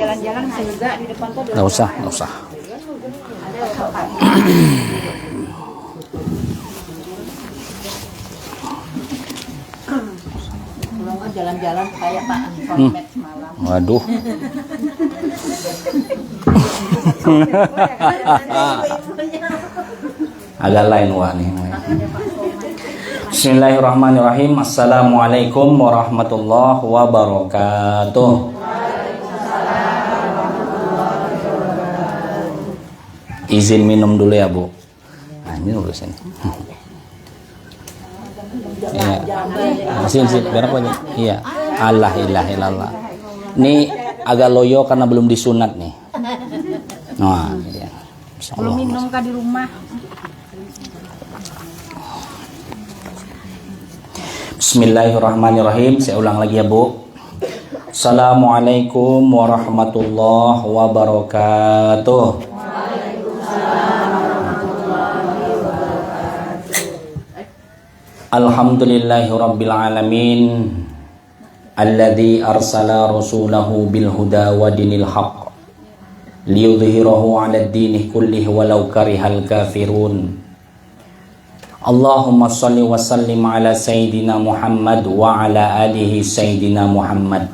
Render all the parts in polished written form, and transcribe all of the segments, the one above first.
jalan-jalan juga di depan tuh. Nggak usah. Kalau jalan-jalan kayak Pak Solmed semalam. Waduh. Agak lain wah nih. Bismillahirrahmanirrahim. Assalamualaikum warahmatullahi wabarakatuh. Izin minum dulu ya Bu. Nah, minum dulu sini. Iya. Sini, biar apa aja. Iya. Allah ilaha illallah. Ini agak loyo karena belum disunat nih. Nah, iya. Belum minum kah di rumah? Bismillahirrahmanirrahim. Saya ulang lagi ya Bu. Assalamualaikum warahmatullahi wabarakatuh. Alhamdulillahirabbil alamin. Alladzi arsala rasulahu bil huda wa dinil haqq liyudhhirahu 'alad dini kullih walau karihal kafirun. Allahumma shalli wa sallim ala sayyidina Muhammad wa ala alihi sayyidina Muhammad.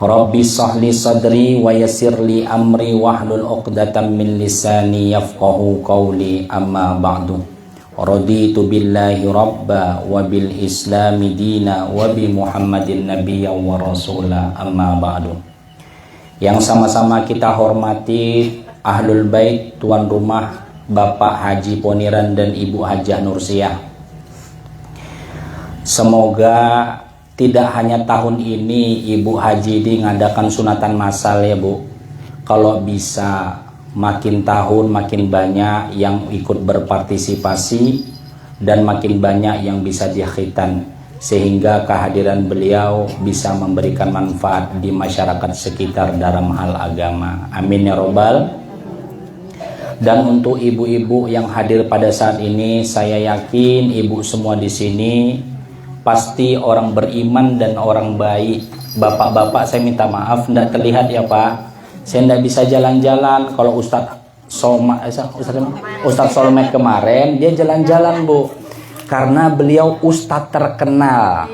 Rabbi shrahli sadri wa yassirli amri wahlul 'uqdatam min lisani yafqahu qawli, amma ba'du. Raditu billahi rabba wa bil islami dina wa bi Muhammadin nabiyya wa rasula, amma ba'du. Yang sama-sama kita hormati Ahlul Bait, tuan rumah Bapak Haji Poniran dan Ibu Hajah Nursiah. Semoga tidak hanya tahun ini Ibu Haji ini ngadakan sunatan massal ya Bu. Kalau bisa makin tahun makin banyak yang ikut berpartisipasi dan makin banyak yang bisa dikhitan, sehingga kehadiran beliau bisa memberikan manfaat di masyarakat sekitar dalam hal agama. Amin ya robbal. Dan untuk ibu-ibu yang hadir pada saat ini, saya yakin ibu semua di sini pasti orang beriman dan orang baik. Bapak-bapak saya minta maaf tidak terlihat ya Pak. Saya tidak bisa jalan-jalan. Kalau Ustadz Solmed kemarin dia jalan-jalan Bu, karena beliau Ustadz terkenal.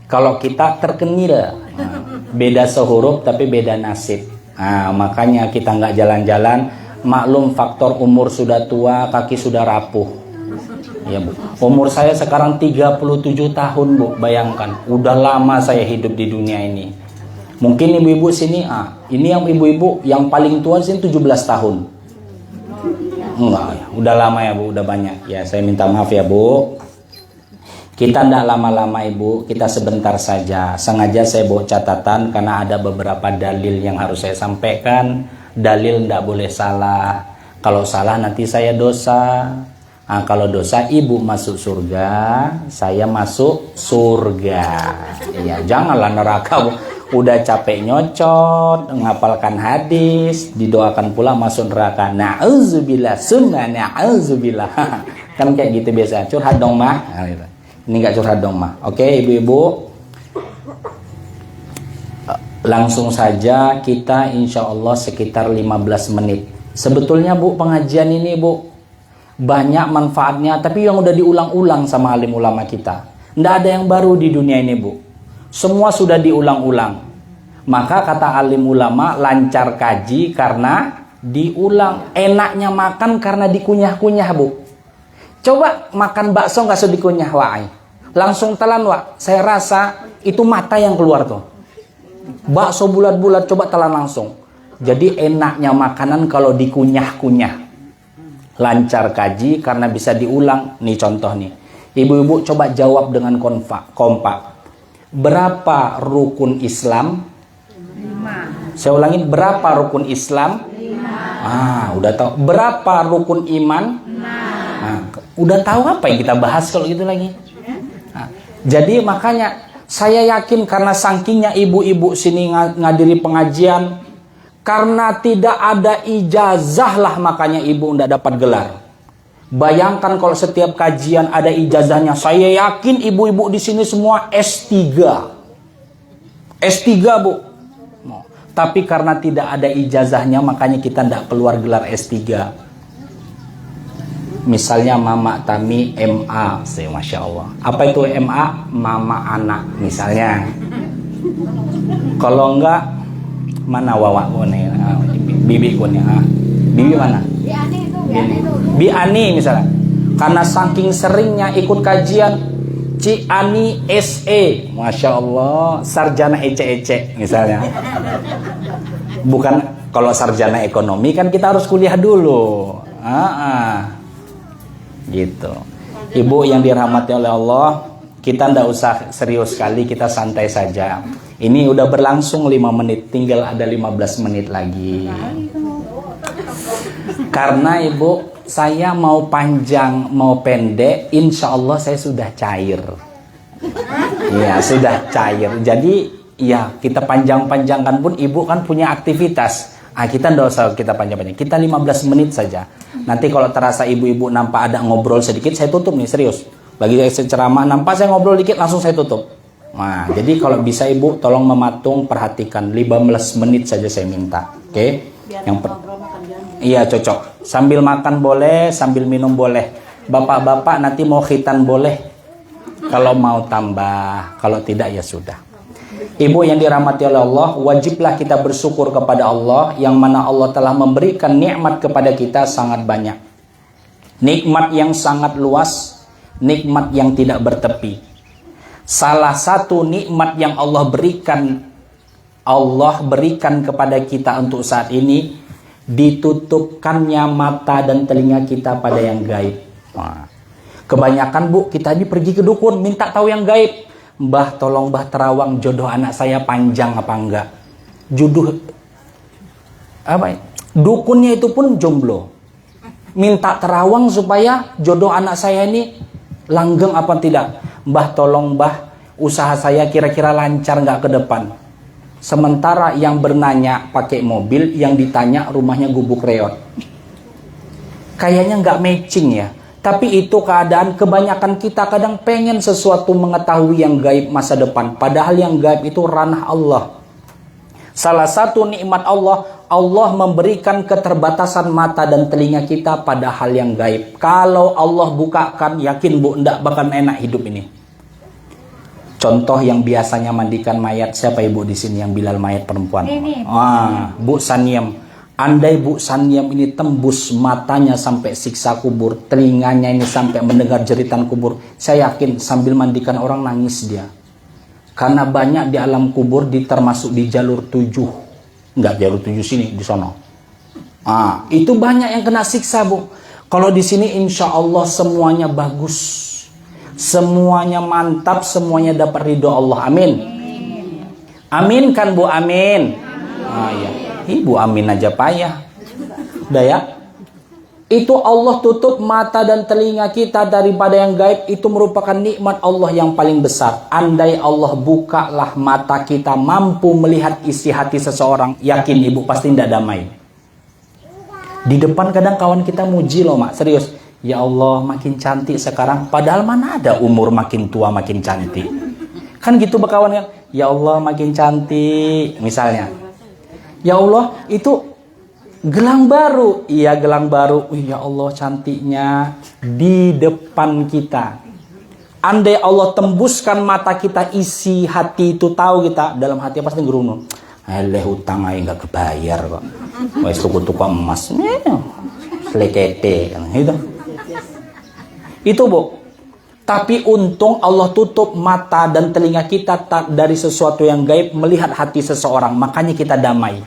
Kalau kita terkenal, beda sehuruf tapi beda nasib. Nah, makanya kita nggak jalan-jalan. Maklum faktor umur sudah tua, kaki sudah rapuh. Ya Bu. Umur saya sekarang 37 tahun Bu. Bayangkan, udah lama saya hidup di dunia ini. Mungkin ibu-ibu sini, ini yang ibu-ibu yang paling tua sini 17 tahun. Enggak, udah lama ya Bu, udah banyak. Ya, saya minta maaf ya Bu. Kita tidak lama-lama Ibu, kita sebentar saja. Sengaja saya bawa catatan karena ada beberapa dalil yang harus saya sampaikan. Dalil tidak boleh salah. Kalau salah nanti saya dosa. Kalau dosa Ibu masuk surga, saya masuk surga. Ya, janganlah neraka Bu. Udah capek nyocot, ngapalkan hadis, didoakan pula masuk neraka. Na'udzubillah, sunnah na'udzubillah. Kan kayak gitu biasa. Curhat dong mah. Ini nggak curhat dong mah. Oke ibu-ibu, langsung saja kita insya Allah sekitar 15 menit. Sebetulnya Bu, pengajian ini Bu banyak manfaatnya, tapi yang udah diulang-ulang sama alim ulama kita. Nggak ada yang baru di dunia ini Bu. Semua sudah diulang-ulang. Maka kata alim ulama, lancar kaji karena diulang. Enaknya makan karena dikunyah-kunyah Bu. Coba makan bakso nggak usah dikunyah wae. Langsung telan Wak. Saya rasa itu mata yang keluar tuh. Bakso bulat-bulat coba telan langsung. Jadi enaknya makanan kalau dikunyah-kunyah. Lancar kaji karena bisa diulang. Nih contoh nih. Ibu-ibu coba jawab dengan kompak. Berapa rukun Islam? 5. Saya ulangin, berapa rukun Islam? 5. Udah tahu. Berapa rukun iman? 6. Udah tahu apa yang kita bahas kalau gitu lagi? Jadi makanya saya yakin karena saking ibu-ibu sini ngadiri pengajian, karena tidak ada ijazah lah makanya ibu ndak dapat gelar. Bayangkan kalau setiap kajian ada ijazahnya. Saya yakin ibu-ibu di sini semua S3. S3 Bu. Tapi karena tidak ada ijazahnya, makanya kita tidak keluar gelar S3. Misalnya Mama Tami MA, Masya Allah. Apa itu MA? Mama anak, misalnya. Kalau enggak, mana Wawa nih? Bibi nih. Bibi mana? Bi Ani misalnya. Karena saking seringnya ikut kajian, Ci Ani SE, Masya Allah, sarjana ece-ece misalnya. Bukan, kalau sarjana ekonomi kan kita harus kuliah dulu. Gitu. Ibu yang dirahmati oleh Allah, kita ndak usah serius sekali, kita santai saja. Ini udah berlangsung 5 menit, tinggal ada 15 menit lagi. Karena Ibu, saya mau panjang mau pendek, insya Allah saya sudah cair. Ya, sudah cair. Jadi ya kita panjang-panjangkan pun Ibu kan punya aktivitas. Kita ndak usah kita panjang-panjang. Kita 15 menit saja. Nanti kalau terasa ibu-ibu nampak ada ngobrol sedikit, saya tutup nih, serius. Bagi saya ceramah, nampak saya ngobrol dikit, langsung saya tutup. Nah, jadi kalau bisa Ibu tolong mematung, perhatikan 15 menit saja saya minta. Oke? Yang iya, cocok. Sambil makan boleh, sambil minum boleh. Bapak-bapak nanti mau khitan boleh. Kalau mau tambah, kalau tidak ya sudah. Ibu yang dirahmati oleh Allah, wajiblah kita bersyukur kepada Allah yang mana Allah telah memberikan nikmat kepada kita sangat banyak. Nikmat yang sangat luas, nikmat yang tidak bertepi. Salah satu nikmat yang Allah berikan kepada kita untuk saat ini, ditutupkannya mata dan telinga kita pada yang gaib. Nah, kebanyakan Bu, kita ini pergi ke dukun minta tahu yang gaib. Mbah, tolong Mbah terawang jodoh anak saya panjang apa enggak. Jodoh apa ya? Dukunnya itu pun jomblo. Minta terawang supaya jodoh anak saya ini langgeng apa tidak. Mbah, tolong Mbah, usaha saya kira-kira lancar enggak ke depan. Sementara yang bernanya pakai mobil, yang ditanya rumahnya gubuk reot. Kayaknya enggak matching ya. Tapi itu keadaan kebanyakan kita kadang pengen sesuatu mengetahui yang gaib masa depan. Padahal yang gaib itu ranah Allah. Salah satu nikmat Allah, Allah memberikan keterbatasan mata dan telinga kita pada hal yang gaib. Kalau Allah bukakan, yakin Bu, ndak bakal enak hidup ini. Contoh yang biasanya mandikan mayat, siapa Ibu di sini yang bilal mayat perempuan? Bu Saniem. Andai Bu Saniem ini tembus matanya sampai siksa kubur, telinganya ini sampai mendengar jeritan kubur, saya yakin sambil mandikan orang nangis dia. Karena banyak di alam kubur, termasuk di jalur 7. Enggak, jalur 7 sini, di sono. Itu banyak yang kena siksa Bu. Kalau di sini insya Allah semuanya bagus. Semuanya mantap, semuanya dapat ridho Allah. Amin. Amin kan Bu, amin. Ya. Ibu amin aja payah. Udah ya. Itu Allah tutup mata dan telinga kita daripada yang gaib. Itu merupakan nikmat Allah yang paling besar. Andai Allah bukalah mata kita, mampu melihat isi hati seseorang, yakin Ibu pasti tidak damai. Di depan kadang kawan kita muji loh Mak, serius. Ya Allah makin cantik sekarang. Padahal mana ada umur makin tua makin cantik. Kan gitu berkawan kan. Ya Allah makin cantik misalnya. Ya Allah, itu gelang baru. Iya, gelang baru. Ya Allah, cantiknya di depan kita. Andai Allah tembuskan mata kita, isi hati itu tahu kita, dalam hati pasti ngerunut. Hutang aja nggak kebayar kok. Wes tuku-tuku emas. Selekete kan gitu. Itu Bu. Tapi untung Allah tutup mata dan telinga kita dari sesuatu yang gaib, melihat hati seseorang. Makanya kita damai.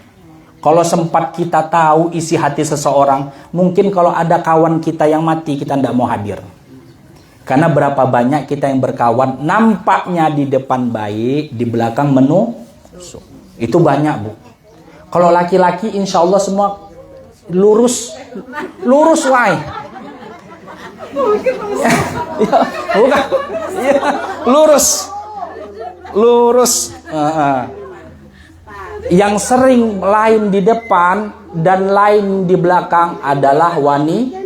Kalau sempat kita tahu isi hati seseorang, mungkin kalau ada kawan kita yang mati, kita tidak mau hadir. Karena berapa banyak kita yang berkawan, nampaknya di depan baik, di belakang menusuk. Itu banyak Bu. Kalau laki-laki insya Allah semua lurus. Lurus why? Ya, bukan. Ya, lurus. Lurus. Yang sering lain di depan dan lain di belakang adalah wanita.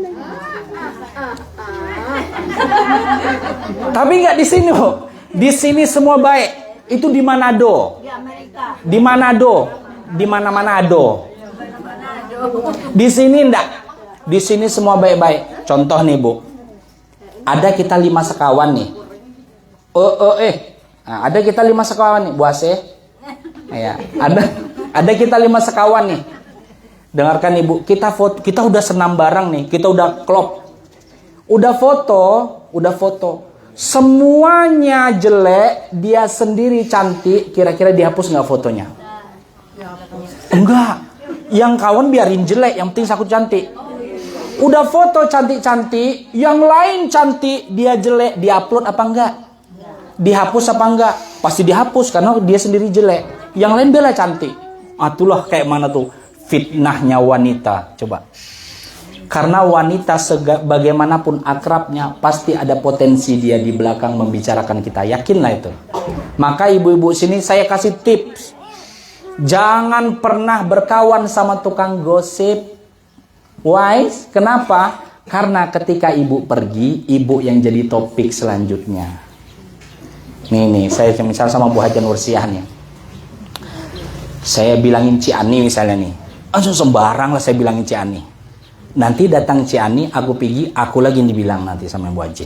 Tapi nggak di sini, Bu. Di sini semua baik. Itu di Manado. Di Manado. di mana-mana ada. Di sini enggak. Di sini semua baik-baik. Contoh nih Bu. Ada kita 5 sekawan nih. Nah, ada kita 5 sekawan nih, Bu Asih. Ya, ada kita 5 sekawan nih. Dengarkan Ibu, kita udah senam bareng nih, kita udah klop. Udah foto. Semuanya jelek, dia sendiri cantik, kira-kira dihapus nggak fotonya? Enggak. Yang kawan biarin jelek, yang penting aku cantik. Udah foto cantik-cantik, yang lain cantik, dia jelek, diupload apa enggak? Dihapus apa enggak? Pasti dihapus karena dia sendiri jelek. Yang lain bela cantik. Itulah kayak mana tuh fitnahnya wanita. Coba. Karena wanita bagaimanapun akrabnya, pasti ada potensi dia di belakang membicarakan kita. Yakinlah itu. Maka ibu-ibu sini saya kasih tips. Jangan pernah berkawan sama tukang gosip. Why? Kenapa? Karena ketika ibu pergi, ibu yang jadi topik selanjutnya. Nih, saya misal sama Bu Hajan Ursiah nih. Saya bilangin Ciani misalnya nih. Langsung sembarang lah saya bilangin Ciani. Nanti datang Ciani, aku pergi, aku lagi yang dibilang nanti sama Bu Haji.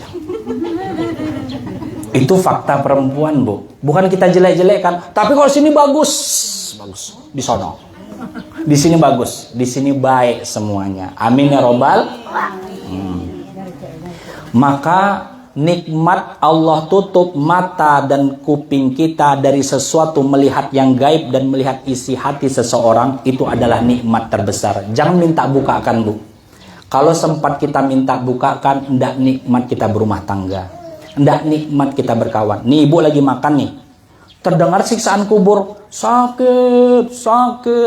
Itu fakta perempuan, Bu. Bukan kita jelek-jelekkan, tapi kalau sini bagus. Di sono. Di sini bagus, di sini baik semuanya. Amin ya robbal. Maka nikmat Allah tutup mata dan kuping kita dari sesuatu melihat yang gaib dan melihat isi hati seseorang, itu adalah nikmat terbesar. Jangan minta bukakan, Bu. Kalau sempat kita minta bukakan, ndak nikmat kita berumah tangga, ndak nikmat kita berkawan. Nih ibu lagi makan nih, terdengar siksaan kubur, sakit,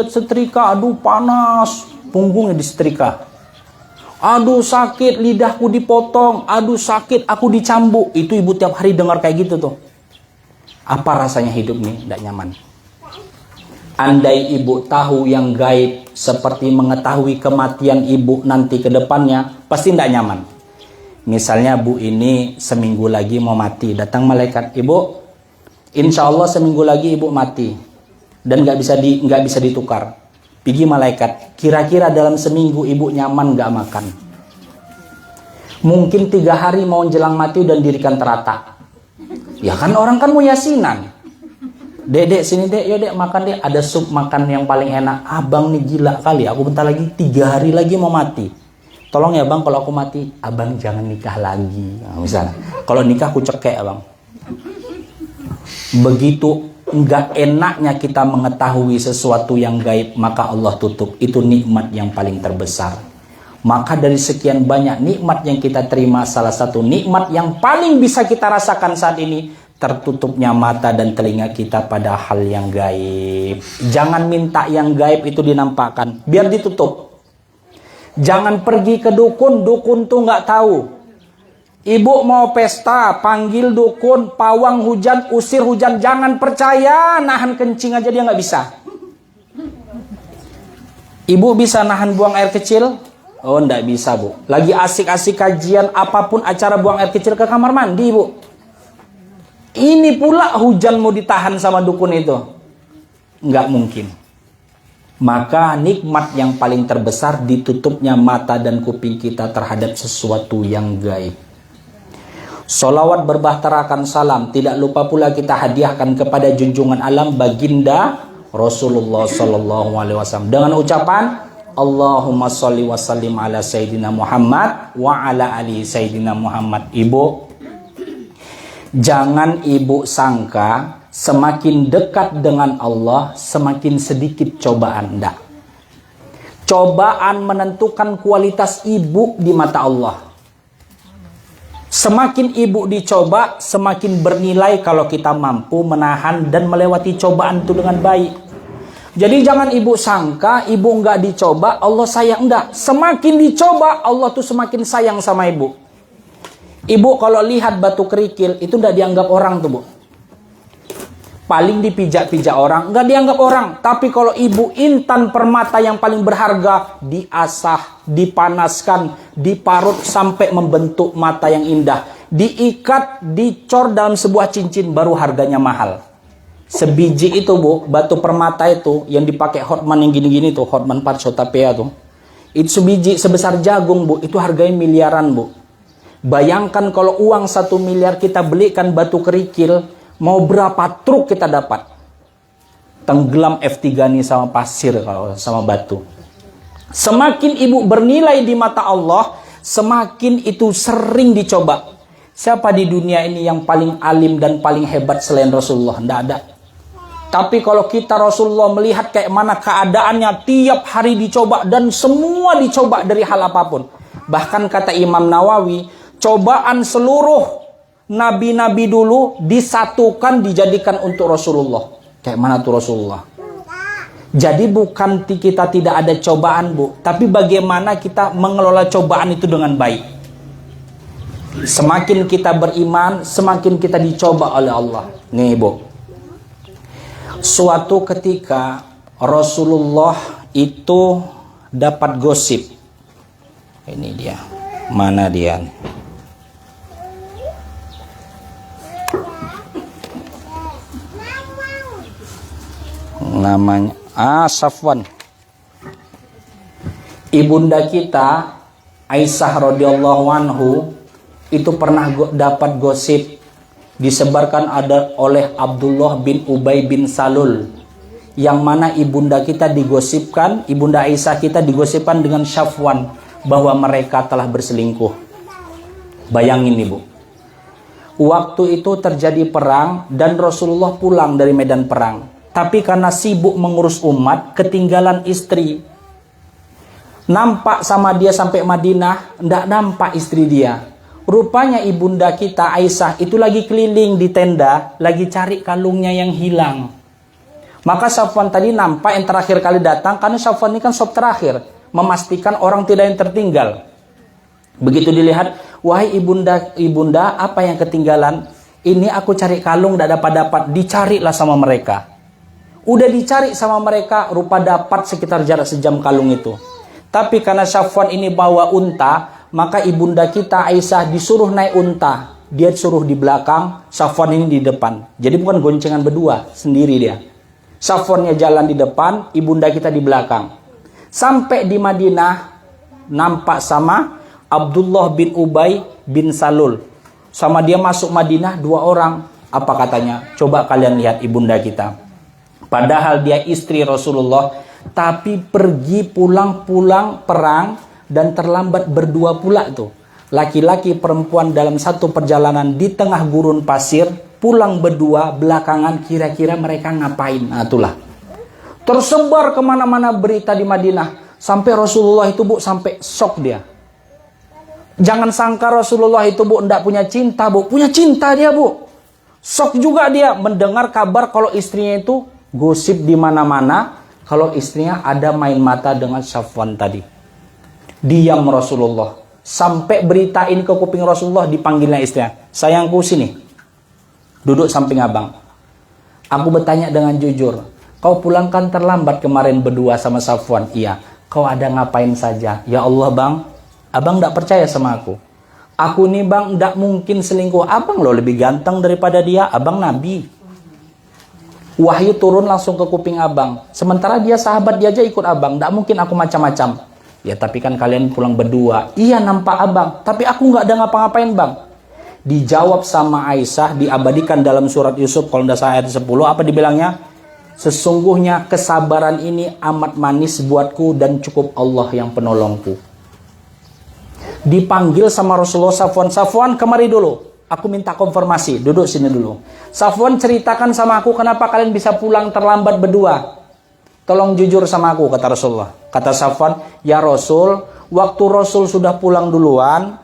setrika, aduh panas, punggungnya disetrika. Aduh sakit, lidahku dipotong, aduh sakit, aku dicambuk. Itu ibu tiap hari dengar kayak gitu tuh. Apa rasanya hidup nih? Nggak nyaman. Andai ibu tahu yang gaib, seperti mengetahui kematian ibu nanti ke depannya, pasti nggak nyaman. Misalnya Bu ini seminggu lagi mau mati, datang malaikat, ibu, insya Allah seminggu lagi ibu mati dan nggak bisa ditukar. Pergi malaikat, kira-kira dalam seminggu ibu nyaman nggak makan? Mungkin 3 hari mau jelang mati dan dirikan terata. Ya kan orang kan mau yasinan. Dek sini dek, yuk dek makan dek, ada sup makan yang paling enak. Abang nih gila kali, aku bentar lagi 3 hari lagi mau mati. Tolong ya bang, kalau aku mati, abang jangan nikah lagi. Nah, misalnya, kalau nikah aku cekek abang. Begitu enggak enaknya kita mengetahui sesuatu yang gaib, maka Allah tutup. Itu nikmat yang paling terbesar. Maka dari sekian banyak nikmat yang kita terima, salah satu nikmat yang paling bisa kita rasakan saat ini, tertutupnya mata dan telinga kita pada hal yang gaib. Jangan minta yang gaib itu dinampakkan, biar ditutup. Jangan pergi ke dukun, dukun tuh nggak tahu. Ibu mau pesta, panggil dukun, pawang hujan, usir hujan. Jangan percaya, nahan kencing aja dia nggak bisa. Ibu bisa nahan buang air kecil? Oh, nggak bisa, Bu. Lagi asik-asik kajian, apapun acara buang air kecil ke kamar mandi, Bu. Ini pula hujan mau ditahan sama dukun itu. Nggak mungkin. Maka nikmat yang paling terbesar ditutupnya mata dan kuping kita terhadap sesuatu yang gaib. Salawat berbahterakan salam. Tidak lupa pula kita hadiahkan kepada junjungan alam baginda Rasulullah Sallallahu Alaihi Wasallam dengan ucapan Allahumma sholli wa sallim ala Sayyidina Muhammad wa ala ali Sayyidina Muhammad. Ibu, jangan ibu sangka semakin dekat dengan Allah semakin sedikit cobaan. Enggak. Cobaan menentukan kualitas ibu di mata Allah. Semakin ibu dicoba, semakin bernilai kalau kita mampu menahan dan melewati cobaan itu dengan baik. Jadi jangan ibu sangka ibu enggak dicoba Allah sayang. Enggak. Semakin dicoba Allah tuh semakin sayang sama ibu. Ibu kalau lihat batu kerikil itu enggak dianggap orang tuh, Bu. Paling dipijak-pijak orang, enggak dianggap orang. Tapi kalau ibu intan permata yang paling berharga, diasah, dipanaskan, diparut sampai membentuk mata yang indah, diikat, dicor dalam sebuah cincin, baru harganya mahal. Sebiji itu bu, batu permata itu yang dipakai Hotman yang gini-gini tuh, Hotman Parsotapea tuh. Itu sebiji sebesar jagung bu, itu harganya miliaran bu. Bayangkan kalau uang 1 miliar kita belikan batu kerikil, mau berapa truk kita dapat? Tenggelam F3 nih sama pasir, kalau sama batu. Semakin ibu bernilai di mata Allah, semakin itu sering dicoba. Siapa di dunia ini yang paling alim dan paling hebat selain Rasulullah? Tidak ada. Tapi kalau kita Rasulullah melihat kayak mana keadaannya, tiap hari dicoba dan semua dicoba dari hal apapun. Bahkan kata Imam Nawawi, cobaan seluruh nabi-nabi dulu disatukan, dijadikan untuk Rasulullah. Kayak mana tuh Rasulullah? Jadi bukan kita tidak ada cobaan bu, tapi bagaimana kita mengelola cobaan itu dengan baik. Semakin kita beriman, semakin kita dicoba oleh Allah. Nih bu, suatu ketika Rasulullah itu dapat gosip. Ini dia, mana dia? Namanya Safwan. Ibunda kita Aisyah radhiyallahu anhu itu pernah dapat gosip disebarkan ada oleh Abdullah bin Ubay bin Salul, yang mana ibunda kita digosipkan, ibunda Aisyah kita digosipkan dengan Safwan bahwa mereka telah berselingkuh. Bayangin ibu, waktu itu terjadi perang dan Rasulullah pulang dari medan perang. Tapi karena sibuk mengurus umat, ketinggalan istri. Nampak sama dia sampai Madinah, ndak nampak istri dia. Rupanya ibunda kita Aisyah itu lagi keliling di tenda, lagi cari kalungnya yang hilang. Maka Safwan tadi nampak yang terakhir kali datang, karena Safwan ini kan sop terakhir, memastikan orang tidak yang tertinggal. Begitu dilihat, wahai ibunda, apa yang ketinggalan? Ini aku cari kalung, ndak dapat, dicarilah sama mereka. Udah dicari sama mereka, rupa dapat sekitar jarak sejam kalung itu. Tapi karena Safwan ini bawa unta, maka ibunda kita Aisyah disuruh naik unta. Dia suruh di belakang, Safwan ini di depan. Jadi bukan goncengan berdua, sendiri dia. Safwannya jalan di depan, ibunda kita di belakang. Sampai di Madinah, nampak sama Abdullah bin Ubay bin Salul. Sama dia masuk Madinah 2 orang. Apa katanya? Coba kalian lihat ibunda kita. Padahal dia istri Rasulullah, tapi pergi pulang perang dan terlambat berdua pula tuh. Laki-laki perempuan dalam satu perjalanan di tengah gurun pasir, pulang berdua, belakangan kira-kira mereka ngapain? Nah itulah. Tersebar kemana-mana berita di Madinah. Sampai Rasulullah itu bu, sampai shock dia. Jangan sangka Rasulullah itu bu, ndak punya cinta bu. Punya cinta dia bu. Shock juga dia mendengar kabar kalau istrinya itu gosip di mana-mana kalau istrinya ada main mata dengan Safwan tadi. Diam Rasulullah. Sampai berita ini ke kuping Rasulullah, dipanggilnya istrinya. Sayangku sini. Duduk samping abang. Aku bertanya dengan jujur. Kau pulangkan terlambat kemarin berdua sama Safwan. Iya. Kau ada ngapain saja? Ya Allah bang. Abang tidak percaya sama aku. Aku nih bang tidak mungkin selingkuh. Abang loh lebih ganteng daripada dia. Abang nabi. Wahyu turun langsung ke kuping abang. Sementara dia sahabat, dia aja ikut abang. Tidak mungkin aku macam-macam. Ya tapi kan kalian pulang berdua. Iya nampak abang. Tapi aku nggak ada ngapa-ngapain bang. Dijawab sama Aisyah, diabadikan dalam surat Yusuf. Kalau tidak salah ayat 10. Apa dibilangnya? Sesungguhnya kesabaran ini amat manis buatku dan cukup Allah yang penolongku. Dipanggil sama Rasulullah Safwan. Safwan kemari dulu. Aku minta konfirmasi, duduk sini dulu. Safwan ceritakan sama aku kenapa kalian bisa pulang terlambat berdua. Tolong jujur sama aku, kata Rasulullah. Kata Safwan, ya Rasul, waktu Rasul sudah pulang duluan,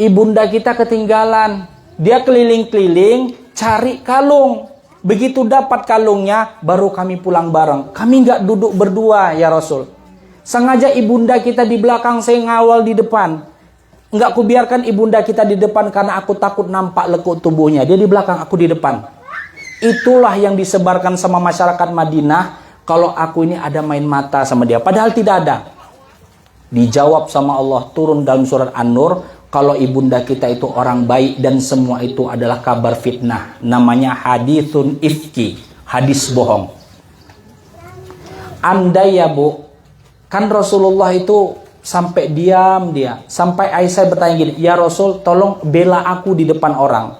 ibunda kita ketinggalan. Dia keliling-keliling cari kalung. Begitu dapat kalungnya, baru kami pulang bareng. Kami nggak duduk berdua ya Rasul. Sengaja ibunda kita di belakang, saya ngawal di depan. Enggak kubiarkan ibunda kita di depan karena aku takut nampak lekuk tubuhnya. Dia di belakang, aku di depan. Itulah yang disebarkan sama masyarakat Madinah kalau aku ini ada main mata sama dia. Padahal tidak ada. Dijawab sama Allah, turun dalam surat An-Nur. kalau ibunda kita itu orang baik dan semua itu adalah kabar fitnah. Namanya hadithun ifki, hadis bohong. Andai ya Bu, kan Rasulullah itu sampai diam dia. Sampai Aisyah bertanya gini, ya Rasul tolong bela aku di depan orang.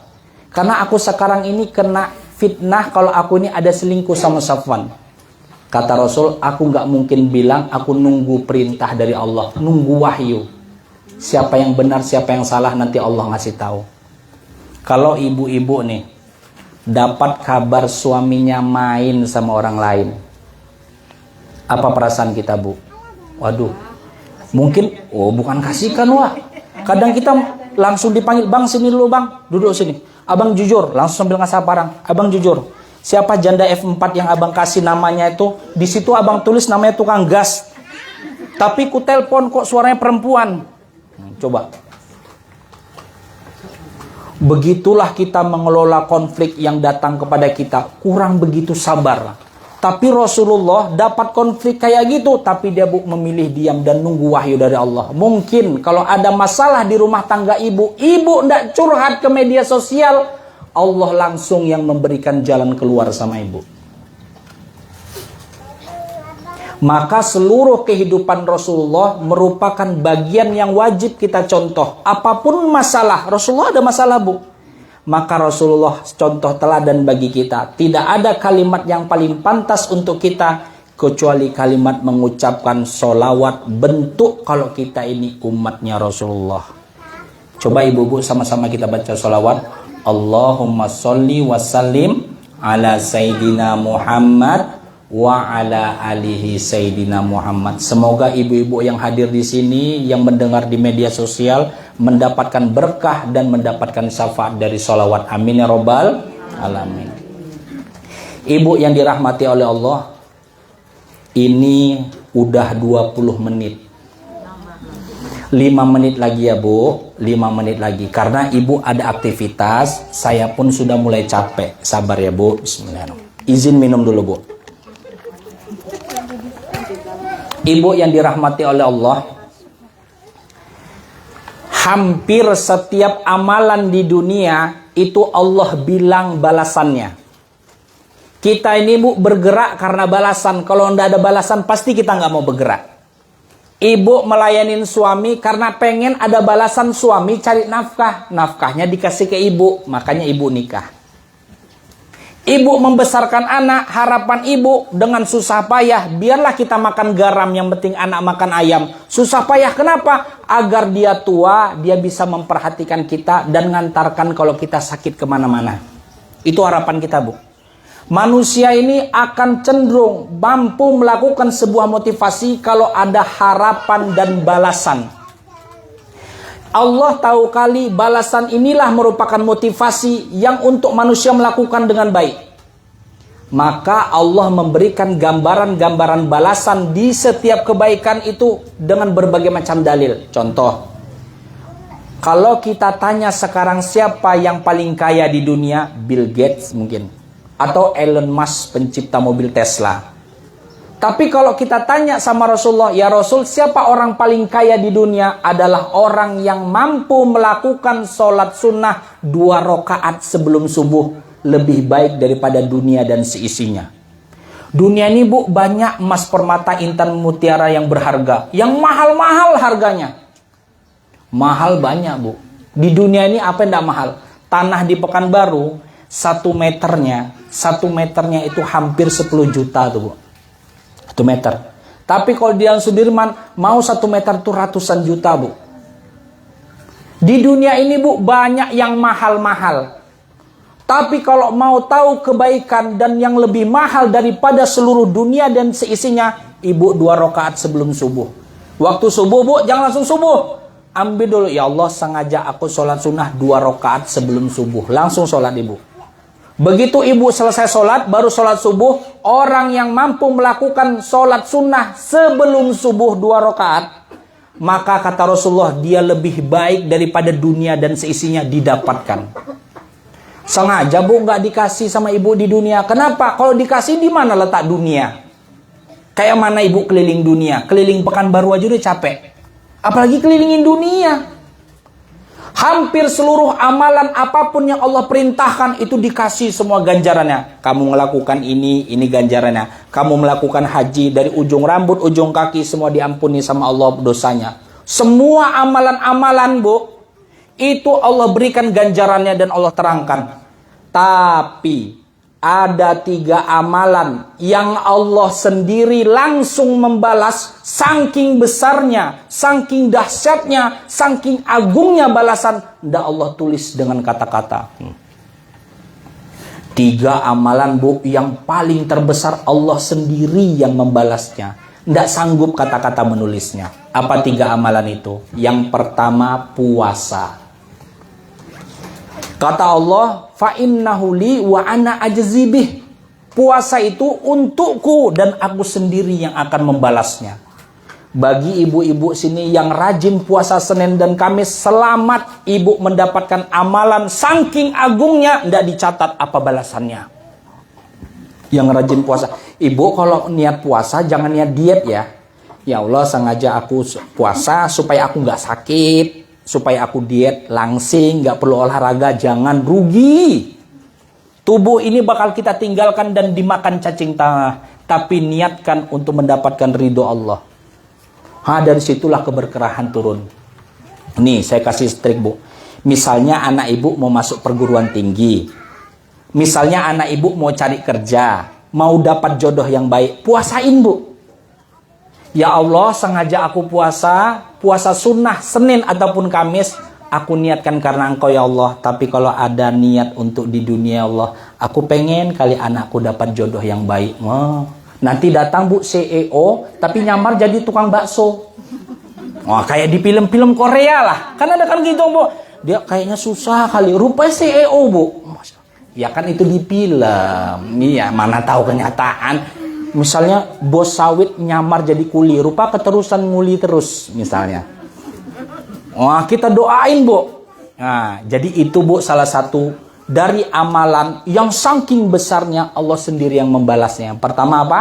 Karena aku sekarang ini kena fitnah kalau aku ini ada selingkuh sama Safwan. Kata Rasul, aku nggak mungkin bilang, aku nunggu perintah dari Allah, nunggu wahyu. Siapa yang benar, siapa yang salah, nanti Allah ngasih tahu. Kalau ibu-ibu nih, dapat kabar suaminya main sama orang lain, apa perasaan kita Bu? Waduh, mungkin, bukan kasihkan Wak. Kadang kita langsung dipanggil, bang sini dulu bang, duduk sini. Abang jujur, langsung sambil ngasah parang, abang jujur. Siapa janda F4 yang abang kasih namanya itu? Di situ abang tulis namanya tukang gas. Tapi ku telepon kok suaranya perempuan. Coba. Begitulah kita mengelola konflik yang datang kepada kita. Kurang begitu sabar. Tapi Rasulullah dapat konflik kayak gitu, tapi dia memilih diam dan nunggu wahyu dari Allah. Mungkin kalau ada masalah di rumah tangga ibu ndak curhat ke media sosial, Allah langsung yang memberikan jalan keluar sama ibu. Maka seluruh kehidupan Rasulullah merupakan bagian yang wajib kita contoh. Apapun masalah, Rasulullah ada masalah Bu, maka Rasulullah contoh teladan bagi kita. Tidak ada kalimat yang paling pantas untuk kita kecuali kalimat mengucapkan sholawat, bentuk kalau kita ini umatnya Rasulullah. Coba ibu-ibu sama-sama kita baca sholawat. Allahumma sholli wa sallim ala Sayyidina Muhammad wa ala alihi Sayyidina Muhammad. Semoga ibu-ibu yang hadir di sini, yang mendengar di media sosial, mendapatkan berkah dan mendapatkan syafaat dari sholawat. Amin ya robbal alamin. Ibu yang dirahmati oleh Allah, ini udah 20 menit. 5 menit lagi ya Bu, 5 menit lagi. Karena ibu ada aktivitas, saya pun sudah mulai capek. Sabar ya Bu, bismillahirrahmanirrahim. Izin minum dulu Bu. Ibu yang dirahmati oleh Allah, hampir setiap amalan di dunia itu Allah bilang balasannya. Kita ini Bu bergerak karena balasan. Kalau tidak ada balasan pasti kita nggak mau bergerak. Ibu melayanin suami karena pengen ada balasan, suami cari nafkah. Nafkahnya dikasih ke ibu, makanya ibu nikah. Ibu membesarkan anak, harapan ibu dengan susah payah. Biarlah kita makan garam, yang penting anak makan ayam. Susah payah kenapa? Agar dia tua, dia bisa memperhatikan kita dan ngantarkan kalau kita sakit kemana-mana. Itu harapan kita Bu. Manusia ini akan cenderung mampu melakukan sebuah motivasi kalau ada harapan dan balasan. Allah tahu kali balasan inilah merupakan motivasi yang untuk manusia melakukan dengan baik. Maka Allah memberikan gambaran-gambaran balasan di setiap kebaikan itu dengan berbagai macam dalil. Contoh, kalau kita tanya sekarang siapa yang paling kaya di dunia, Bill Gates mungkin. Atau Elon Musk, pencipta mobil Tesla. Tapi kalau kita tanya sama Rasulullah, ya Rasul, siapa orang paling kaya di dunia? Adalah orang yang mampu melakukan sholat sunnah 2 rakaat sebelum subuh. Lebih baik daripada dunia dan seisinya. Dunia ini Bu, banyak emas, permata, intan, mutiara yang berharga. Yang mahal-mahal harganya. Mahal banyak Bu. Di dunia ini apa yang tidak mahal? Tanah di Pekanbaru, 1 meternya itu hampir 10 juta tuh Bu. 1 meter. Tapi kalau di Jalan Sudirman mau 1 meter tuh ratusan juta Bu. Di dunia ini Bu banyak yang mahal-mahal. Tapi kalau mau tahu kebaikan dan yang lebih mahal daripada seluruh dunia dan seisinya, ibu 2 rakaat sebelum subuh. Waktu subuh Bu jangan langsung subuh. Ambil dulu, ya Allah sengaja aku sholat sunnah 2 rakaat sebelum subuh. Langsung sholat ibu. Begitu ibu selesai sholat, baru sholat subuh. Orang yang mampu melakukan sholat sunnah sebelum subuh 2 rakaat, maka kata Rasulullah, dia lebih baik daripada dunia dan seisinya didapatkan. Sengaja Bu nggak dikasih sama ibu di dunia. Kenapa? Kalau dikasih di mana letak dunia? Kayak mana ibu keliling dunia? Keliling Pekanbaru aja udah capek. Apalagi kelilingin dunia. Hampir seluruh amalan apapun yang Allah perintahkan itu dikasih semua ganjarannya. Kamu melakukan ini ganjarannya. Kamu melakukan haji dari ujung rambut, ujung kaki, semua diampuni sama Allah dosanya. Semua amalan-amalan, Bu, itu Allah berikan ganjarannya dan Allah terangkan. Tapi ada 3 amalan yang Allah sendiri langsung membalas, saking besarnya, saking dahsyatnya, saking agungnya balasan, tidak Allah tulis dengan kata-kata. 3 amalan, Bu, yang paling terbesar Allah sendiri yang membalasnya. Tidak sanggup kata-kata menulisnya. Apa 3 amalan itu? Yang pertama, puasa. Kata Allah, fa innahu li wa ana ajzi bih. Puasa itu untukku dan aku sendiri yang akan membalasnya. Bagi ibu-ibu sini yang rajin puasa Senin dan Kamis, selamat ibu mendapatkan amalan saking agungnya, tidak dicatat apa balasannya. Yang rajin puasa, ibu kalau niat puasa jangan niat diet ya. Ya Allah, sengaja aku puasa supaya aku nggak sakit, supaya aku diet langsing, nggak perlu olahraga, jangan, rugi. Tubuh ini bakal kita tinggalkan dan dimakan cacing tanah. Tapi niatkan untuk mendapatkan ridho Allah. Dari situlah keberkerahan turun. Nih, saya kasih trik, Bu. Misalnya anak ibu mau masuk perguruan tinggi. Misalnya anak ibu mau cari kerja, mau dapat jodoh yang baik, puasain, Bu. Ya Allah, sengaja aku puasa sunnah Senin ataupun Kamis, aku niatkan karena Engkau ya Allah. Tapi kalau ada niat untuk di dunia ya Allah, aku pengen kali anakku dapat jodoh yang baik. Nanti datang, Bu, CEO, tapi nyamar jadi tukang bakso. Wah, kayak di film-film Korea lah. Kan ada kan gitu, Bu. Dia kayaknya susah kali, rupanya CEO, Bu. Ya kan itu di film. Iya, mana tahu kenyataan. Misalnya bos sawit nyamar jadi kuli, rupa keterusan nguli terus misalnya. Wah, kita doain, Bu. Nah, jadi itu, Bu, salah satu dari amalan yang saking besarnya Allah sendiri yang membalasnya. Yang pertama apa?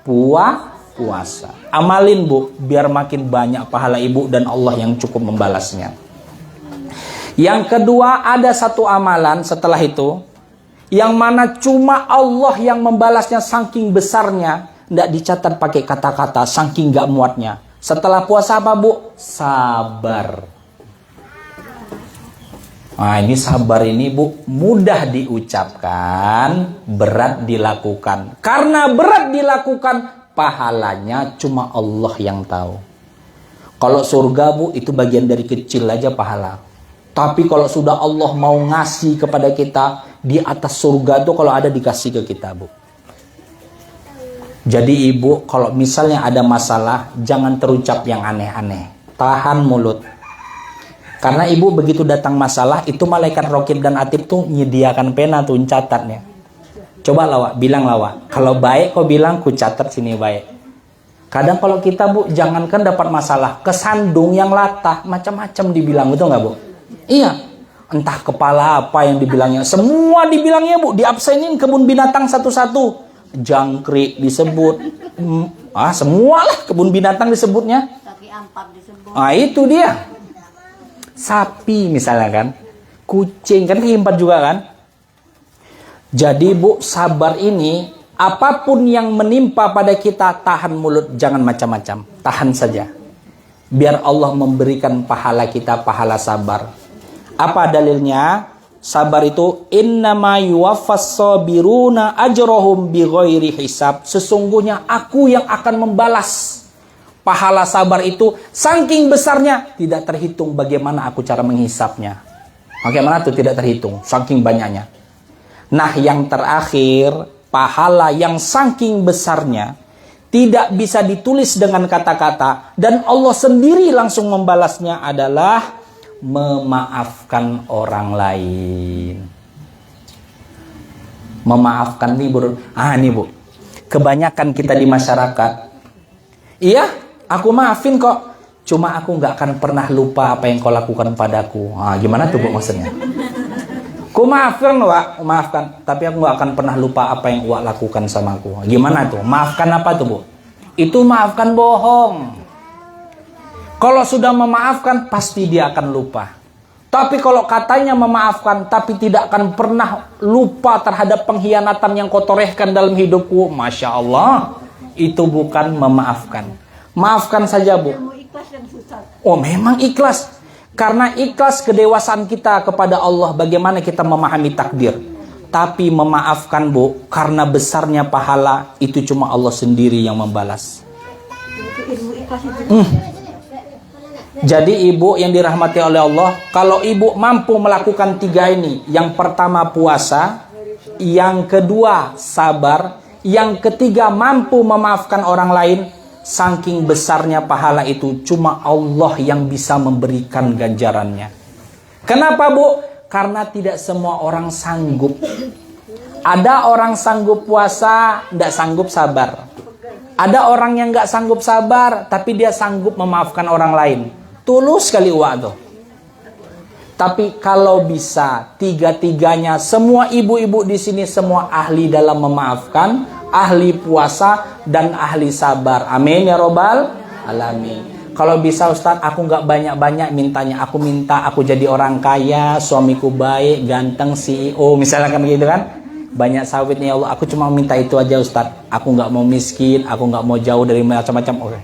Puasa. Amalin, Bu, biar makin banyak pahala ibu dan Allah yang cukup membalasnya. Yang kedua, ada satu amalan setelah itu yang mana cuma Allah yang membalasnya saking besarnya, tidak dicatat pakai kata-kata, saking gak muatnya. Setelah puasa apa, Bu? Sabar. Nah, ini sabar ini, Bu, mudah diucapkan, berat dilakukan. Karena berat dilakukan, pahalanya cuma Allah yang tahu. Kalau surga, Bu, itu bagian dari kecil aja pahala. Tapi kalau sudah Allah mau ngasih kepada kita, di atas surga itu kalau ada dikasih ke kita, Bu. Jadi ibu, kalau misalnya ada masalah, jangan terucap yang aneh-aneh. Tahan mulut. Karena ibu begitu datang masalah, itu malaikat Rokib dan Atib tuh nyediakan pena tuh catatnya. Coba lawak, bilang lawak. Kalau baik kau bilang, ku catat sini baik. Kadang kalau kita, Bu, jangankan dapat masalah, kesandung yang latah, macam-macam dibilang, betul nggak, Bu? Iya, entah kepala apa yang dibilangnya, semua dibilangnya, Bu, diabsenin kebun binatang satu-satu. Jangkrik disebut, semualah kebun binatang disebutnya. Kaki empat disebut. Itu dia. Sapi misalnya kan, kucing kan kaki empat juga kan. Jadi, Bu, sabar ini, apapun yang menimpa pada kita, tahan mulut, jangan macam-macam, tahan saja. Biar Allah memberikan pahala kita, pahala sabar. Apa dalilnya? Sabar itu innama yuwaffas sabiruna ajrohum bighairi hisab. Sesungguhnya aku yang akan membalas pahala sabar itu saking besarnya tidak terhitung. Bagaimana aku cara menghisapnya? Bagaimana itu tidak terhitung? Saking banyaknya. Nah, yang terakhir, pahala yang saking besarnya tidak bisa ditulis dengan kata-kata dan Allah sendiri langsung membalasnya adalah memaafkan orang lain. Memaafkan nih, Bu. Nih, Bu. Kebanyakan kita di masyarakat, iya, aku maafin kok. Cuma aku nggak akan pernah lupa apa yang kau lakukan padaku. Gimana tuh, Bu, maksudnya? Ku maafkan, Wak, maafkan. Tapi aku nggak akan pernah lupa apa yang Wak lakukan sama aku. Gimana tuh? Maafkan apa tuh, Bu? Itu maafkan bohong. Kalau sudah memaafkan, pasti dia akan lupa. Tapi kalau katanya memaafkan, tapi tidak akan pernah lupa terhadap pengkhianatan yang kau torehkan dalam hidupku, Masya Allah, itu bukan memaafkan. Maafkan saja, Bu. Oh, memang ikhlas. Karena ikhlas kedewasaan kita kepada Allah, bagaimana kita memahami takdir. Tapi memaafkan, Bu, karena besarnya pahala, itu cuma Allah sendiri yang membalas. Jadi ibu yang dirahmati oleh Allah, kalau ibu mampu melakukan 3 ini, yang pertama puasa, yang kedua sabar, yang ketiga mampu memaafkan orang lain, saking besarnya pahala itu cuma Allah yang bisa memberikan ganjarannya. Kenapa, Bu? Karena tidak semua orang sanggup. Ada orang sanggup puasa, tidak sanggup sabar. Ada orang yang nggak sanggup sabar, tapi dia sanggup memaafkan orang lain. Tulus sekali tuh. Tapi kalau bisa tiga-tiganya, semua ibu-ibu di sini semua ahli dalam memaafkan, ahli puasa dan ahli sabar. Amin ya robbal alamin. Kalau bisa Ustadz, aku nggak banyak-banyak mintanya. Aku minta aku jadi orang kaya, suamiku baik, ganteng, CEO, misalnya kan gitu kan. Banyak sawitnya ya Allah. Aku cuma minta itu aja Ustadz. Aku nggak mau miskin, aku nggak mau jauh dari macam-macam. Oke.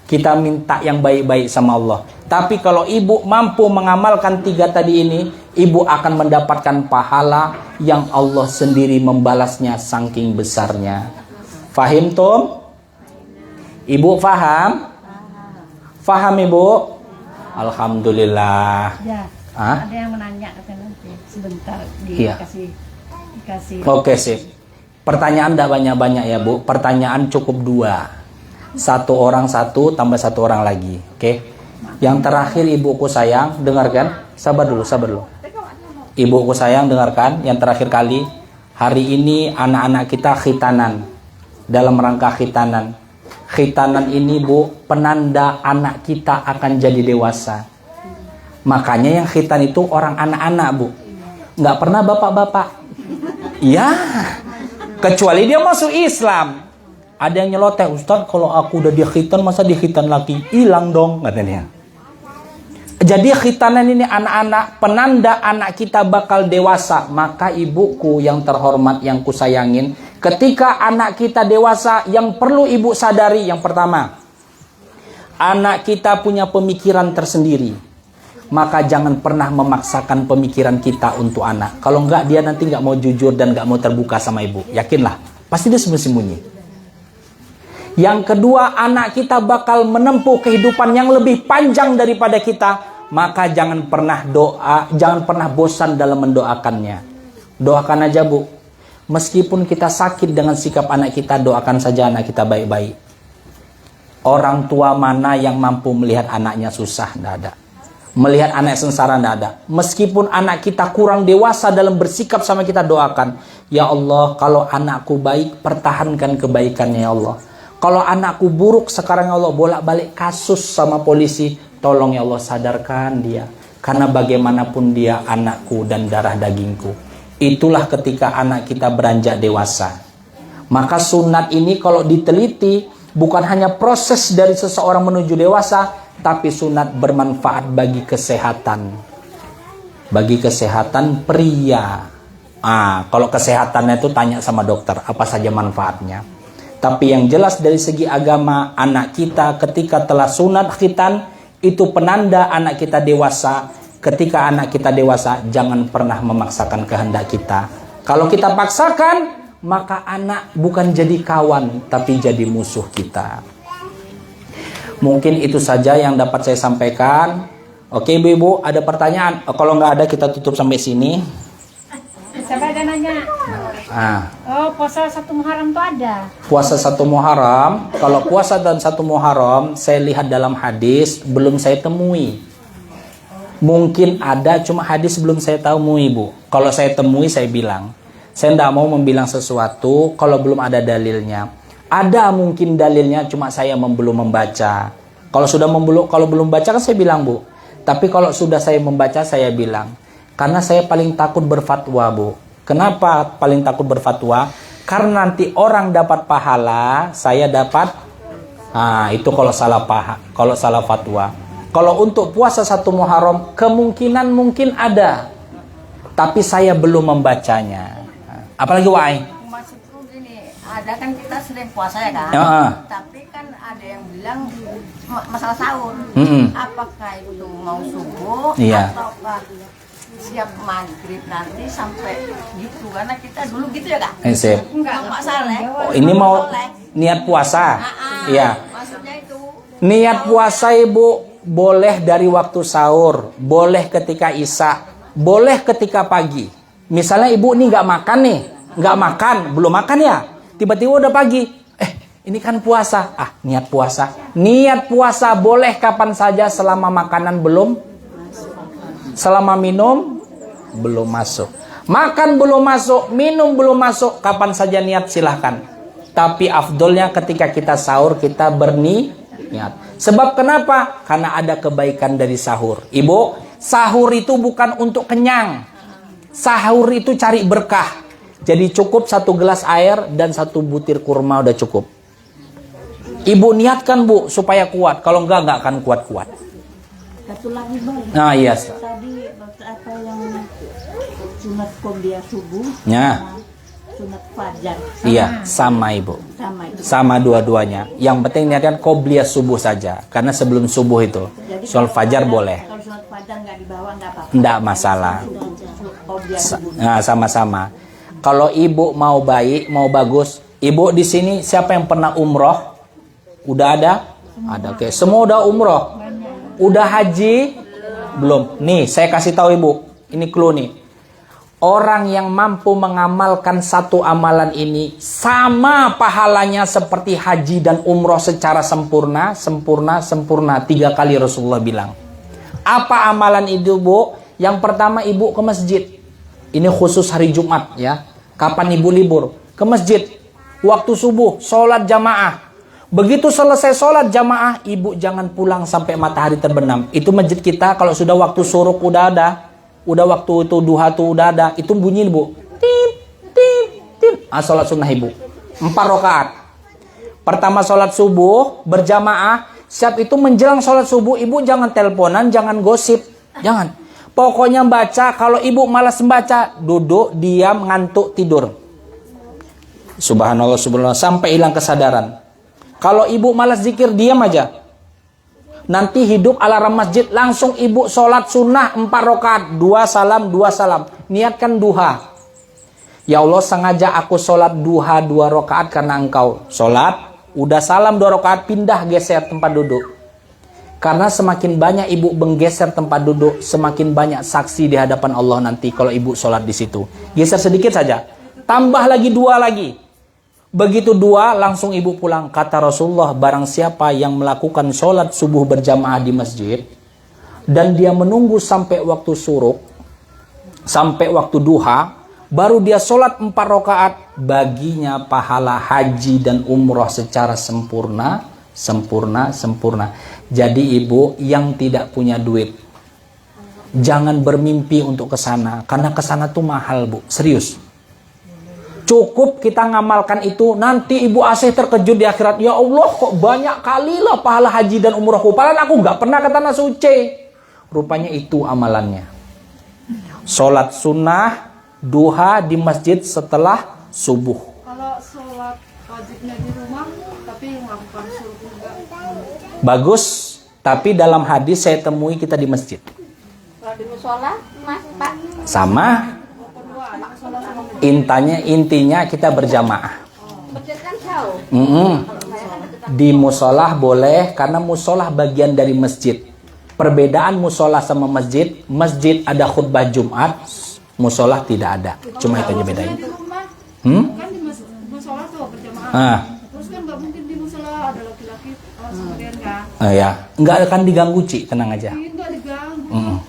Kita minta yang baik-baik sama Allah. Tapi kalau ibu mampu mengamalkan 3 tadi ini, ibu akan mendapatkan pahala yang Allah sendiri membalasnya saking besarnya. Fahim Tom? Ibu faham? Faham Ibu? Alhamdulillah. Ya. Hah? Ada yang menanya katanya nanti sebentar Iya. dikasih. Oke sip. Pertanyaan tidak banyak-banyak ya Bu. Pertanyaan cukup 2. 1 orang 1 tambah 1 orang lagi. Oke. Yang terakhir ibuku sayang, dengarkan. Sabar dulu. Ibuku sayang, dengarkan. Yang terakhir kali, hari ini anak-anak kita khitanan. Dalam rangka khitanan. Khitanan ini Bu, penanda anak kita akan jadi dewasa. Makanya yang khitan itu orang anak-anak Bu. Nggak pernah bapak-bapak. Ya. Kecuali dia masuk Islam. Ada yang nyeloteh, Ustaz, kalau aku udah di khitan, masa di khitan lagi? Hilang dong, katanya. Jadi khitanan ini anak-anak, penanda anak kita bakal dewasa. Maka ibuku yang terhormat, yang kusayangin, ketika anak kita dewasa, yang perlu ibu sadari, yang pertama, anak kita punya pemikiran tersendiri. Maka jangan pernah memaksakan pemikiran kita untuk anak. Kalau enggak, dia nanti enggak mau jujur dan enggak mau terbuka sama ibu. Yakinlah, pasti dia sembunyi-sembunyi. Yang kedua, anak kita bakal menempuh kehidupan yang lebih panjang daripada kita. Maka jangan pernah bosan dalam mendoakannya. Doakan aja Bu. Meskipun kita sakit dengan sikap anak kita, doakan saja anak kita baik-baik. Orang tua mana yang mampu melihat anaknya susah? Tidak ada. Melihat anak sengsara, tidak ada. Meskipun anak kita kurang dewasa dalam bersikap sama kita, doakan. Ya Allah, kalau anakku baik, pertahankan kebaikannya ya Allah. Kalau anakku buruk sekarang ya Allah, bolak-balik kasus sama polisi, tolong ya Allah sadarkan dia. Karena bagaimanapun dia anakku dan darah dagingku. Itulah ketika anak kita beranjak dewasa. Maka sunat ini kalau diteliti, bukan hanya proses dari seseorang menuju dewasa, tapi sunat bermanfaat bagi kesehatan. Bagi kesehatan pria. Kalau kesehatannya itu tanya sama dokter, apa saja manfaatnya. Tapi yang jelas dari segi agama, anak kita ketika telah sunat khitan, itu penanda anak kita dewasa. Ketika anak kita dewasa, jangan pernah memaksakan kehendak kita. Kalau kita paksakan, maka anak bukan jadi kawan, tapi jadi musuh kita. Mungkin itu saja yang dapat saya sampaikan. Oke Ibu-Ibu, ada pertanyaan? Kalau nggak ada, kita tutup sampai sini. Siapa ada nanya? Oh, puasa 1 Muharram itu ada. Puasa 1 Muharram, kalau puasa dan 1 Muharram, saya lihat dalam hadis, belum saya temui. Mungkin ada, cuma hadis belum saya temui Bu. Kalau saya temui, saya bilang. Saya tidak mau membilang sesuatu kalau belum ada dalilnya. Ada mungkin dalilnya, cuma saya belum membaca. Kalau belum baca kan saya bilang Bu. Tapi kalau sudah saya membaca, saya bilang. Karena saya paling takut berfatwa Bu. Kenapa paling takut berfatwa? Karena nanti orang dapat pahala, saya dapat. Itu kalau salah fatwa. Kalau untuk puasa 1 Muharram, kemungkinan mungkin ada. Tapi saya belum membacanya. Apalagi Wai? Maksudku gini, ada kan kita sering puasa ya kan? Tapi kan ada yang bilang masalah sahur. Apakah itu mau subuh ataukah siap maghrib nanti sampai gitu? Karena kita dulu gitu ya Kak? Enggak masalah. Oh, ini mau niat puasa? Iya. Maksudnya itu. Niat puasa Ibu boleh dari waktu sahur, boleh ketika isya, boleh ketika pagi. Misalnya Ibu nih nggak makan nih, belum makan ya, tiba-tiba udah pagi. Ini kan puasa. Niat puasa. Niat puasa boleh kapan saja selama makanan belum, selama minum belum masuk. Makan belum masuk, minum belum masuk, kapan saja niat silahkan. Tapi afdolnya ketika kita sahur kita berniat. Sebab kenapa? Karena ada kebaikan dari sahur. Ibu, sahur itu bukan untuk kenyang. Sahur itu cari berkah. Jadi cukup 1 gelas air dan 1 butir kurma udah cukup. Ibu niatkan Bu supaya kuat. Kalau enggak akan kuat-kuat. Satu lagi Bang. Nah iya. Tadi apa yang sunat qobliyah subuh? Ya. Sunat fajar. Iya, sama Ibu. Sama dua-duanya. Yang penting niatkan qobliyah subuh saja. Karena sebelum subuh itu. Sholat fajar boleh. Kalau sunat fajar nggak dibawa nggak apa-apa. Nggak masalah. Nah, sama-sama. Kalau Ibu mau baik, mau bagus. Ibu di sini siapa yang pernah umroh? Udah ada? Ada. Oke. Semua udah umroh. Udah haji? Belum. Nih, saya kasih tahu Ibu. Ini clue nih. Orang yang mampu mengamalkan satu amalan ini sama pahalanya seperti haji dan umroh secara sempurna. 3 kali Rasulullah bilang. Apa amalan itu Bu? Yang pertama Ibu ke masjid. Ini khusus hari Jumat ya. Kapan Ibu libur? Ke masjid. Waktu subuh, sholat jamaah. Begitu selesai sholat jamaah, Ibu jangan pulang sampai matahari terbenam. Itu masjid kita kalau sudah waktu suruk udah ada. Udah waktu itu duha tuh udah ada, itu bunyi Bu. Tip, tip, tip. Sholat sunnah Ibu. 4 rakaat. Pertama sholat subuh berjamaah. Siap itu menjelang sholat subuh, Ibu jangan teleponan, jangan gosip, jangan. Pokoknya baca. Kalau Ibu malas membaca, duduk, diam, ngantuk, tidur. Subhanallah, subhanallah, sampai hilang kesadaran. Kalau Ibu malas zikir, diam aja. Nanti hidup alarm masjid, langsung Ibu sholat sunnah 4 rakaat, 2 salam, 2 salam. Niatkan duha. Ya Allah, sengaja aku sholat duha 2 rakaat karena Engkau. Sholat, udah salam 2 rakaat, pindah geser tempat duduk. Karena semakin banyak Ibu menggeser tempat duduk, semakin banyak saksi di hadapan Allah nanti kalau Ibu sholat di situ. Geser sedikit saja, tambah lagi 2 lagi. Begitu 2 langsung Ibu pulang. Kata Rasulullah, barang siapa yang melakukan sholat subuh berjamaah di masjid dan dia menunggu sampai waktu suruk, sampai waktu duha, baru dia sholat 4 rakaat, baginya pahala haji dan umroh secara sempurna. Jadi Ibu yang tidak punya duit, jangan bermimpi untuk ke sana, karena ke sana tuh mahal Bu, serius. Cukup kita ngamalkan itu, nanti Ibu Asih terkejut di akhirat. Ya Allah, kok banyak kali lah pahala haji dan umrohku. Padahal aku nggak pernah ke tanah suci. Rupanya itu amalannya. Sholat sunnah, duha di masjid setelah subuh. Kalau sholat wajibnya di rumah, tapi melakukan suruh juga. Bagus, tapi dalam hadis saya temui kita di masjid. Kalau di musola, Mas, Pak. Sama. Intinya kita berjamaah. Masjid kan jauh. Di musolah boleh, karena musolah bagian dari masjid. Perbedaan musolah sama masjid, masjid ada khutbah Jumat, musolah tidak ada. Cuma itu aja bedanya. Di rumah, kan di musola tuh berjamaah. Terus kan nggak mungkin di musola ada laki-laki sendirian kan? Ya, nggak akan diganggu Ci, tenang aja. Nggak diganggu.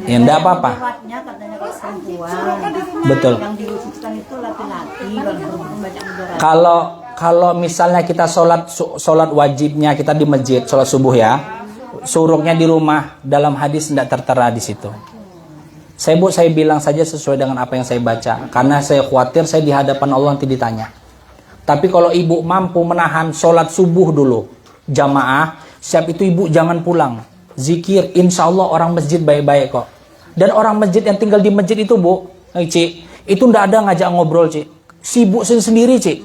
Ya enggak apa-apa. Lewatnya katanya kalau perempuan. Betul. Yang diwujudkan itu laki-laki, kalau perempuan banyak mudarat. Kalau misalnya kita sholat wajibnya kita di masjid, sholat subuh ya, suruknya di rumah, dalam hadis tidak tertera di situ. Saya bilang saja sesuai dengan apa yang saya baca, karena saya khawatir saya di hadapan Allah nanti ditanya. Tapi kalau Ibu mampu menahan sholat subuh dulu, jamaah, siap itu ibu jangan pulang. Zikir, insya Allah orang masjid baik-baik kok. Dan orang masjid yang tinggal di masjid itu bu, Cik, itu ndak ada ngajak ngobrol Cik. Sibuk sendiri Cik.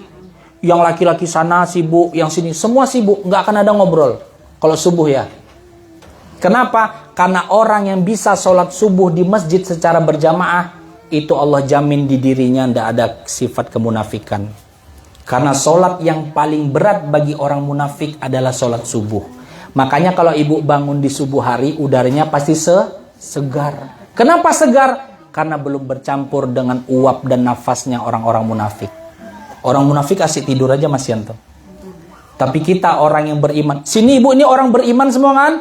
Yang laki-laki sana sibuk, yang sini semua sibuk, nggak akan ada ngobrol. Kalau subuh ya. Kenapa? Karena orang yang bisa sholat subuh di masjid secara berjamaah, itu Allah jamin di dirinya ndak ada sifat kemunafikan. Karena sholat yang paling berat bagi orang munafik adalah sholat subuh. Makanya kalau ibu bangun di subuh hari, udaranya pasti segar. Kenapa segar? Karena belum bercampur dengan uap dan nafasnya orang-orang munafik. Orang munafik asik tidur aja Mas Yanto. Tapi kita orang yang beriman. Sini ibu, ini orang beriman semua kan?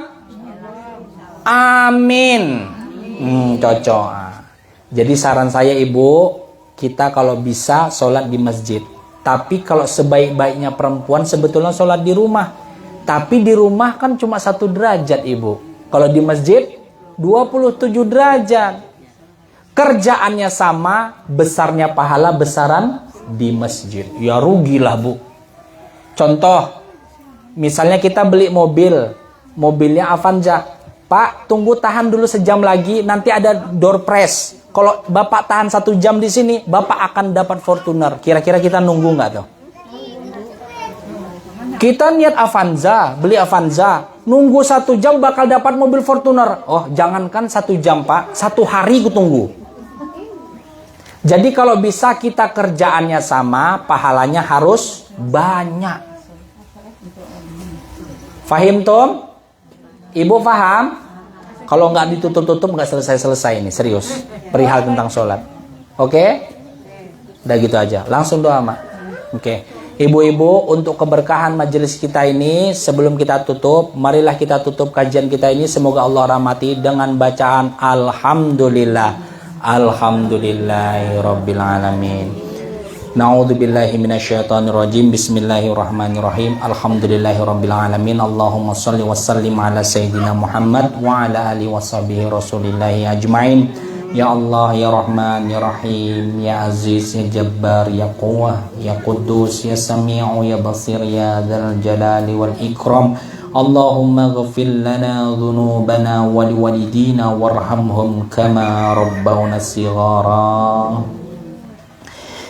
Amin. Cocok. Jadi saran saya ibu, kita kalau bisa sholat di masjid. Tapi kalau sebaik-baiknya perempuan sebetulnya sholat di rumah. Tapi di rumah kan cuma 1 derajat ibu. Kalau di masjid 27 derajat. Kerjaannya sama, besarnya pahala besaran di masjid. Ya rugilah bu. Contoh, misalnya kita beli mobil. Mobilnya Avanza. Pak, tunggu tahan dulu sejam lagi, nanti ada door press. Kalau Bapak tahan 1 jam di sini, Bapak akan dapat Fortuner. Kira-kira kita nunggu nggak tuh? Kita niat Avanza, beli Avanza, nunggu 1 jam bakal dapat mobil Fortuner. Oh, jangankan 1 jam Pak, 1 hari ku tunggu. Jadi kalau bisa kita kerjaannya sama, pahalanya harus banyak. Fahim Tom? Ibu paham? Kalau nggak ditutup-tutup nggak selesai-selesai ini, serius. Perihal tentang sholat. Oke? Udah gitu aja. Langsung doa, Mak. Oke. Ibu-ibu, untuk keberkahan majelis kita ini, sebelum kita tutup, marilah kita tutup kajian kita ini. Semoga Allah rahmati dengan bacaan Alhamdulillah. Alhamdulillahirabbil alamin. Na'udzubillahi minasyaitonirrajim. Bismillahirrahmanirrahim. Alhamdulillahirabbil alamin. Allahumma shalli wa sallim ala sayyidina Muhammad wa ala alihi washabihi rasulillahi ajmain. Ya Allah, ya Rahman, ya Rahim, ya Aziz, ya Jabbar, ya Quwwah, ya Quddus, ya Sami'u, ya Basir, ya Dzal Jalali wal Ikram. Allahumma ghfir lana dhunubana wa liwalidina warhamhum kama rabbawna shighara.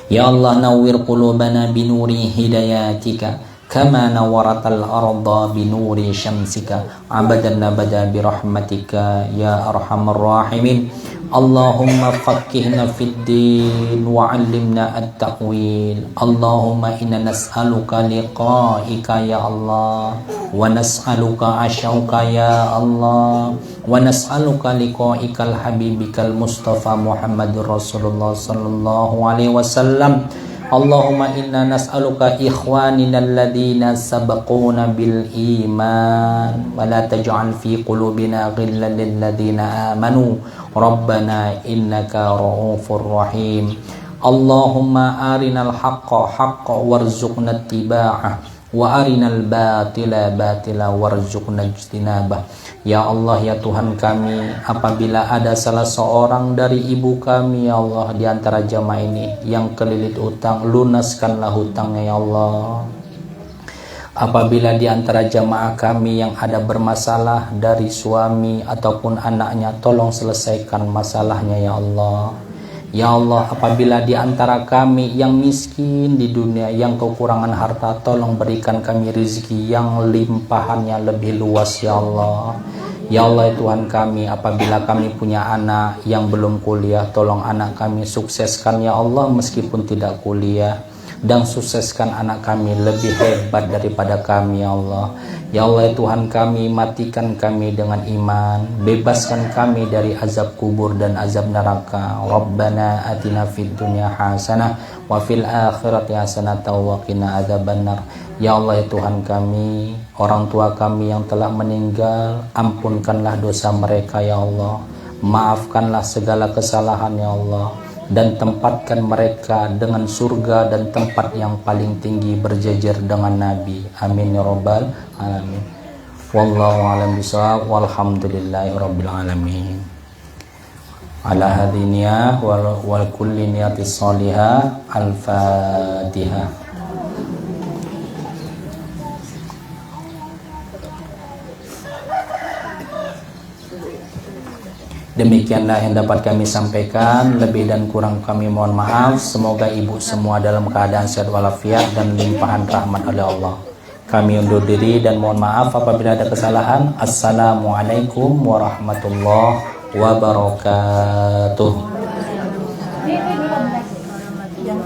Ya Allah, nawwir qulubana binuri hidayatika kama nawwaratal arda binuri syamsika abadan abada birahmatika ya arhamar rahimin. Allahumma faqqihna fid din wa 'allimna at-ta'wil. Allahumma inna nas'aluka liqa'ika ya Allah wa nas'aluka asyauka ya Allah wa nas'aluka liqa'ikal habibikal Mustafa Muhammadur Rasulullah sallallahu alaihi wasallam. Allahumma inna nas'aluka ikhwanina alladhina sabaquna bil iman wa la taj'al fi qulubina ghillan lil ladzina amanu rabbana innaka ra'ufur rahim. Allahumma arinal haqqa haqqan warzuqna ittiba'ah wa arinal batila batila warzuqna ijtinabah. Ya Allah, ya Tuhan kami, apabila ada salah seorang dari ibu kami ya Allah di antara jamaah ini yang kelilit utang, lunaskanlah hutangnya ya Allah. Apabila di antara jamaah kami yang ada bermasalah dari suami ataupun anaknya, tolong selesaikan masalahnya ya Allah. Ya Allah, apabila di antara kami yang miskin di dunia, yang kekurangan harta, tolong berikan kami rezeki yang limpahannya lebih luas ya Allah. Ya Allah, ya Tuhan kami, apabila kami punya anak yang belum kuliah, tolong anak kami sukseskan ya Allah meskipun tidak kuliah. Dan sukseskan anak kami lebih hebat daripada kami ya Allah. Ya Allah, ya Tuhan kami, matikan kami dengan iman, bebaskan kami dari azab kubur dan azab neraka. Rabbana atina fid dunya hasanah wa fil akhirati hasanah wa qina adzabannar. Ya Allah, ya Tuhan kami, orang tua kami yang telah meninggal, ampunkanlah dosa mereka ya Allah. Maafkanlah segala kesalahan ya Allah, dan tempatkan mereka dengan surga dan tempat yang paling tinggi berjejer dengan Nabi. Amin ya rabbal alamin. Wallahu a'lam bishawab. Walhamdulillahi rabbil alamin. Ala hadiniya wal kulli niyatis salihah. Al-Fatihah. Demikianlah yang dapat kami sampaikan, lebih dan kurang kami mohon maaf. Semoga ibu semua dalam keadaan sehat walafiat dan limpahan rahmat oleh Allah. Kami undur diri dan mohon maaf apabila ada kesalahan. Assalamualaikum warahmatullahi wabarakatuh. Yang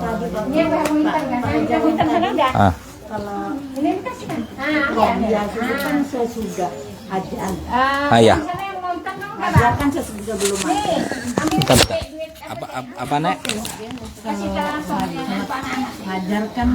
tadi Ah. kalau biasa kan sesudah ajan. Ya. Ajar kan sesudah belum ada. Apa Nek? Ajar kan